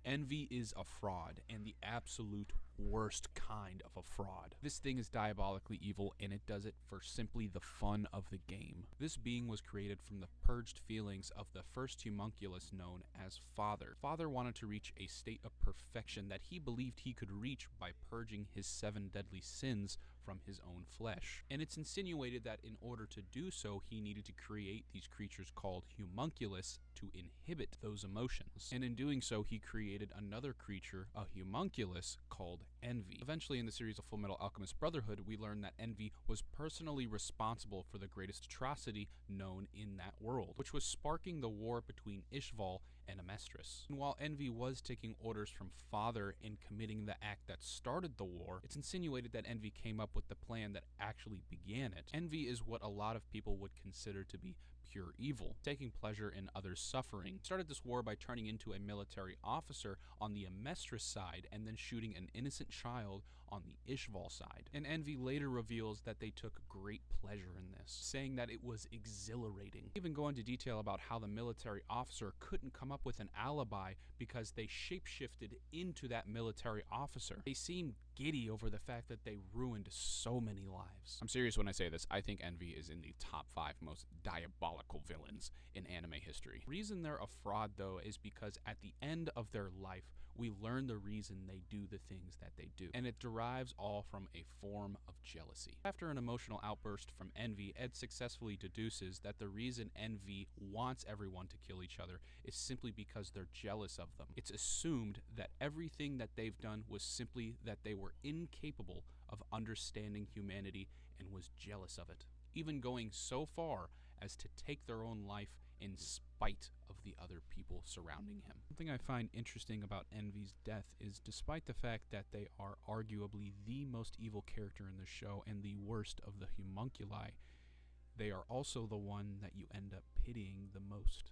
Envy is a fraud, and the absolute worst kind of a fraud. This thing is diabolically evil, and it does it for simply the fun of the game. This being was created from the purged feelings of the first homunculus known as Father. Father wanted to reach a state of perfection that he believed he could reach by purging his 7 deadly sins from his own flesh. And it's insinuated that in order to do so, he needed to create these creatures called homunculus to inhibit those emotions. And in doing so, he created another creature, a homunculus, called Envy. Eventually, in the series of Fullmetal Alchemist Brotherhood, we learn that Envy was personally responsible for the greatest atrocity known in that world, which was sparking the war between Ishval and Amestris. And while Envy was taking orders from Father in committing the act that started the war, it's insinuated that Envy came up with the plan that actually began it. Envy is what a lot of people would consider to be pure evil, taking pleasure in others' suffering. He started this war by turning into a military officer on the Amestris side and then shooting an innocent child on the Ishval side. And Envy later reveals that they took great pleasure in this, saying that it was exhilarating. They even go into detail about how the military officer couldn't come up with an alibi because they shapeshifted into that military officer. They seemed giddy over the fact that they ruined so many lives. I'm serious when I say this. I think Envy is in the top 5 most diabolical villains in anime history. The reason they're a fraud, though, is because at the end of their life, we learn the reason they do the things that they do, and it derives all from a form of jealousy. After an emotional outburst from Envy, Ed successfully deduces that the reason Envy wants everyone to kill each other is simply because they're jealous of them. It's assumed that everything that they've done was simply that they were incapable of understanding humanity and was jealous of it, even going so far as to take their own life in spite of the other people surrounding him. Something I find interesting about Envy's death is, despite the fact that they are arguably the most evil character in the show and the worst of the homunculi, they are also the one that you end up pitying the most.